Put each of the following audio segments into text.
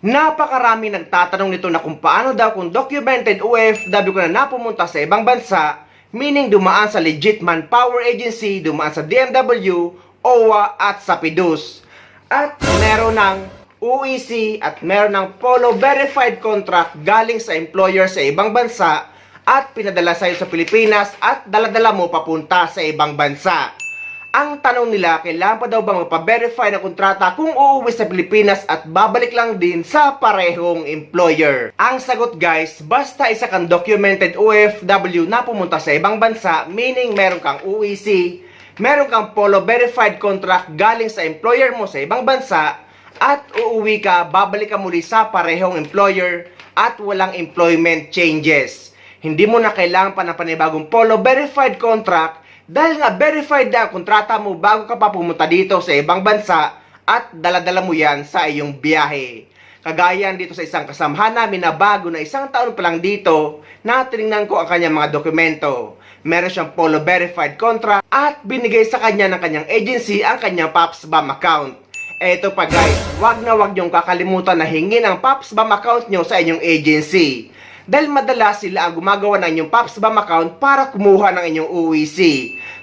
Napakarami nagtatanong nito na kung paano daw kung documented OFW ka na napumunta sa ibang bansa, meaning dumaan sa legit manpower agency, dumaan sa DMW, OWA at sa PIDUS. At meron ng UEC at meron ng Polo verified contract galing sa employer sa ibang bansa at pinadala sa'yo sa Pilipinas at daladala mo papunta sa ibang bansa. Ang tanong nila, kailangan pa daw bang magpa-verify na kontrata kung uuwi sa Pilipinas at babalik lang din sa parehong employer? Ang sagot guys, basta isa kang documented OFW na pumunta sa ibang bansa, meaning meron kang UEC, meron kang Polo verified contract galing sa employer mo sa ibang bansa, at uuwi ka, babalik ka muli sa parehong employer at walang employment changes. Hindi mo na kailangan pa ng panibagong Polo verified contract dahil nga verified na ang kontrata mo bago ka pa pumunta dito sa ibang bansa at daladala mo yan sa iyong biyahe. Kagaya dito sa isang kasamahan namin na bago na isang taon pa lang dito na tinignan ko ang kanyang mga dokumento. Meron siyang Polo verified contract at binigay sa kanya ng kanyang agency ang kanyang PAPSBAM account. Eto pa guys, wag niyong kakalimutan na hingin ang PAPSBAM account nyo sa inyong agency. Dahil madalas sila ang gumagawa ng inyong PAPSBAM account para kumuha ng inyong UEC.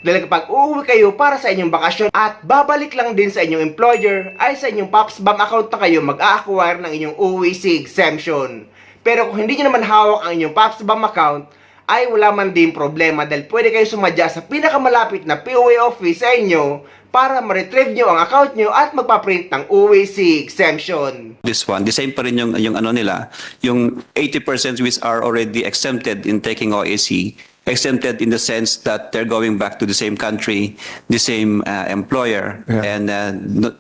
Dahil kapag uuwi kayo para sa inyong bakasyon at babalik lang din sa inyong employer, ay sa inyong PAPSBAM account na kayo mag-a-acquire ng inyong UEC exemption. Pero kung hindi nyo naman hawak ang inyong PAPSBAM account, ay wala man din problema dahil pwede kayo sumadya sa pinakamalapit na POA office sa inyo para ma-retrieve nyo ang account nyo at magpaprint ng UEC exemption. This one, the same pa rin yung ano nila, yung 80% which are already exempted in taking OAC, exempted in the sense that they're going back to the same country, the same employer, and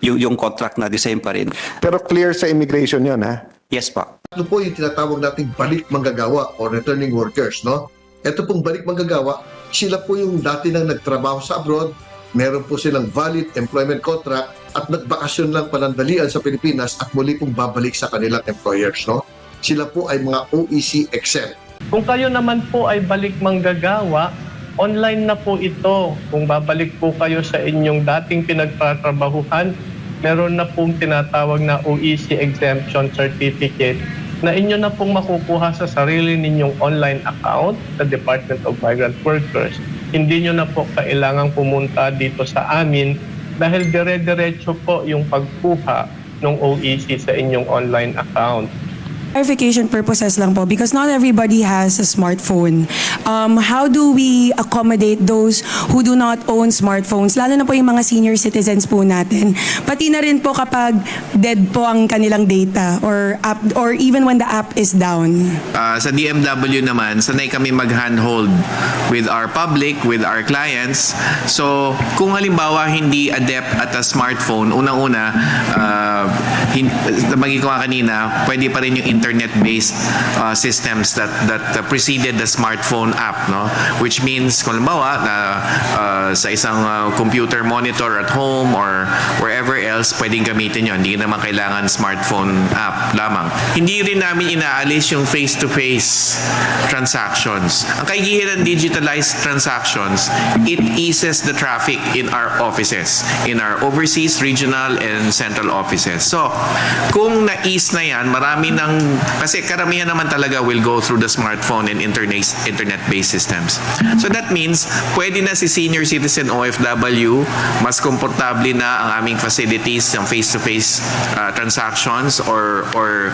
yung contract na the same pa rin. Pero clear sa immigration yon, ha? Yes pa. Ito po yung tinatawag nating balik manggagawa or returning workers, no? Ito pong balik manggagawa, sila po yung dati nang nagtrabaho sa abroad, meron po silang valid employment contract at nagbakasyon lang panandalian sa Pilipinas at muli pong babalik sa kanilang employers, no? Sila po ay mga OEC exempt. Kung kayo naman po ay balik manggagawa, online na po ito. Kung babalik po kayo sa inyong dating pinagtatrabahuhan, meron na pong tinatawag na OEC exemption certificate na inyo na pong makukuha sa sarili ninyong online account sa Department of Migrant Workers. Hindi nyo na po kailangang pumunta dito sa amin dahil dire-diretso po yung pagkuha ng OEC sa inyong online account. Clarification purposes lang po because not everybody has a smartphone. How do we accommodate those who do not own smartphones? Lalo na po yung mga senior citizens po natin. Pati na rin po kapag dead po ang kanilang data or app, or even when the app is down. Sa DMW naman, sanay kami mag-handhold with our public, with our clients. So, kung halimbawa hindi adept at a smartphone, unang-una, nabagi ko nga kanina, pwede pa rin yung internet-based systems that preceded the smartphone app, no? Which means, kung halimbawa, sa isang computer monitor at home or wherever else, pwedeng gamitin yon. Hindi naman kailangan smartphone app lamang. Hindi rin namin inaalis yung face-to-face transactions. Ang kaigihiran digitalized transactions, it eases the traffic in our offices, in our overseas, regional, and central offices. So, kung na-ease na yan, marami ng, kasi karamihan naman talaga will go through the smartphone and internet-based systems. So that means, pwede na si senior citizen OFW, mas komportable na ang aming facilities, yung face-to-face transactions or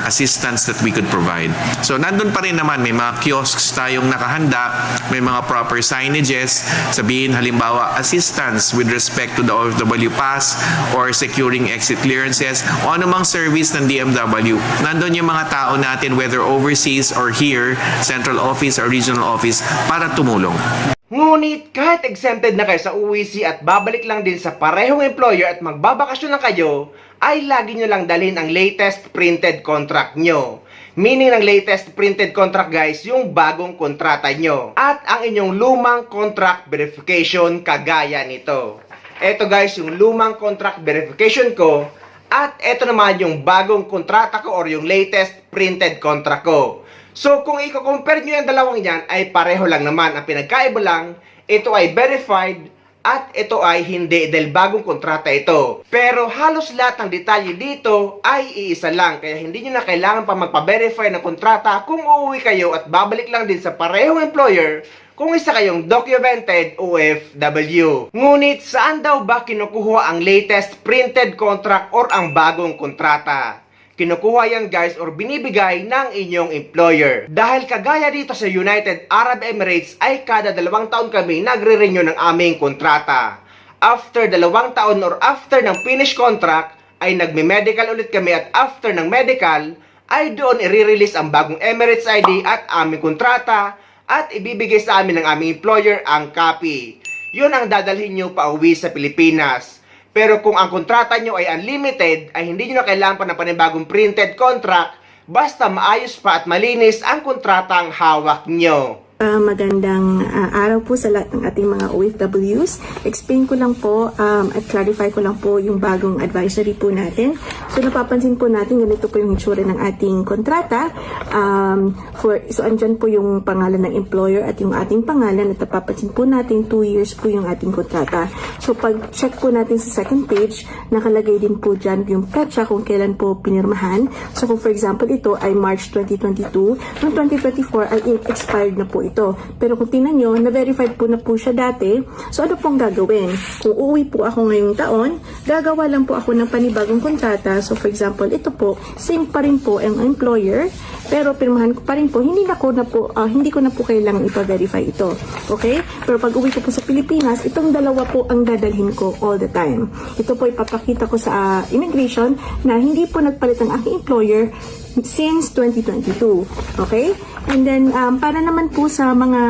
assistance that we could provide. So nandun pa rin naman, may mga kiosks tayong nakahanda, may mga proper signages, sabihin halimbawa assistance with respect to the OFW pass or securing exit clearances o anumang service ng DMW. Nandun yung mga tao natin whether overseas or here, central office or regional office para tumulong. Ngunit kahit exempted na kayo sa UEC at babalik lang din sa parehong employer at magbabakasyon na kayo, ay lagi nyo lang dalhin ang latest printed contract nyo. Meaning ng latest printed contract guys, yung bagong kontrata nyo. At ang inyong lumang contract verification kagaya nito. Eto guys, yung lumang contract verification ko. At eto naman yung bagong kontrata ko or yung latest printed contract ko. So kung i-compare nyo yung dalawang yan ay pareho lang naman. Ang pinagkaiba lang, ito ay verified at ito ay hindi dahil bagong kontrata ito. Pero halos lahat ng detalye dito ay iisa lang kaya hindi nyo na kailangan pa magpa-verify ng kontrata kung uuwi kayo at babalik lang din sa parehong employer kung isa kayong documented OFW. Ngunit saan daw ba kinukuha ang latest printed contract or ang bagong kontrata? Kinukuha yan guys or binibigay ng inyong employer. Dahil kagaya dito sa United Arab Emirates ay kada 2 taon kami nagre-renew ng aming kontrata. After 2 taon or after ng finish contract ay nagme-medical ulit kami at after ng medical ay doon i-release ang bagong Emirates ID at aming kontrata at ibibigay sa amin ng aming employer ang copy. Yun ang dadalhin nyo pa uwi sa Pilipinas. Pero kung ang kontrata nyo ay unlimited, ay hindi nyo na kailangan pa ng panibagong printed contract, basta maayos pa at malinis ang kontratang hawak nyo. Magandang araw po sa lahat ng ating mga OFWs. Explain ko lang po at clarify ko lang po yung bagong advisory po natin. So napapansin po natin ganito po yung itsura ng ating kontrata. So andyan po yung pangalan ng employer at yung ating pangalan at napapansin po natin 2 years po yung ating kontrata. So pag check po natin sa second page, nakalagay din po dyan yung petsa kung kailan po pinirmahan. So kung for example ito ay March 2022, noong 2024 ay expired na po ito. Pero kung tingnan nyo, na-verified po na po siya dati. So ano pong gagawin? Kung uuwi po ako ngayong taon, gagawa lang po ako ng panibagong kontrata. So for example, ito po, same pa rin po ang employer, pero pirmahan ko pa rin po, hindi ko na po kailangang ipa-verify ito. Okay? Pero pag uwi ko po sa Pilipinas, itong dalawa po ang dadalhin ko all the time. Ito po ipapakita ko sa immigration na hindi po nagpalit ang aking employer since 2022. Okay? And then, para naman po sa mga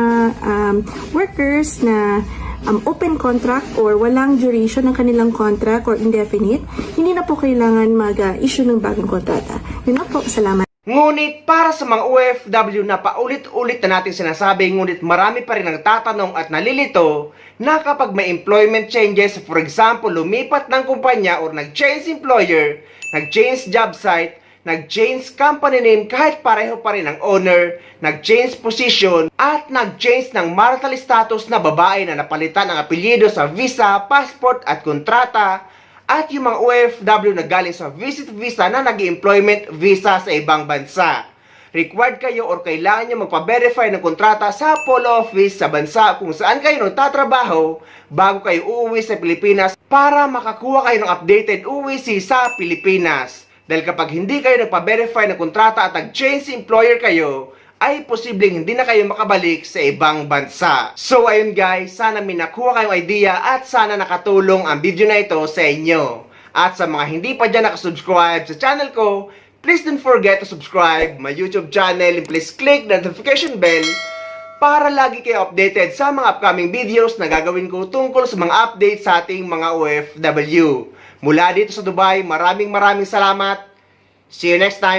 workers na open contract or walang duration ng kanilang contract or indefinite, hindi na po kailangan mag-issue ng bagong kontrata. Yun na po. Salamat. Ngunit para sa mga OFW na paulit-ulit na natin sinasabi, ngunit marami pa rin nagtatanong at nalilito na kapag may employment changes, for example, lumipat ng kumpanya or nag-change employer, nag-change job site, nag-change company name kahit pareho pa rin ang owner, nag-change position, at nag-change ng marital status na babae na napalitan ang apelyido sa visa, passport at kontrata, at yung mga OFW na galing sa visit visa na nag-employment visa sa ibang bansa. Required kayo or kailangan nyo magpa-verify ng kontrata sa polo office sa bansa kung saan kayo nagtatrabaho bago kayo uuwi sa Pilipinas para makakuha kayo ng updated UWC sa Pilipinas. Dahil kapag hindi kayo nagpa-verify ng kontrata at nag-change employer kayo, ay posibleng hindi na kayo makabalik sa ibang bansa. So ayun guys, sana may nakuha kayong idea at sana nakatulong ang video na ito sa inyo. At sa mga hindi pa dyan nakasubscribe sa channel ko, please don't forget to subscribe my YouTube channel and please click the notification bell para lagi kayo updated sa mga upcoming videos na gagawin ko tungkol sa mga updates sa ating mga OFW. Mula dito sa Dubai, maraming salamat. See you next time.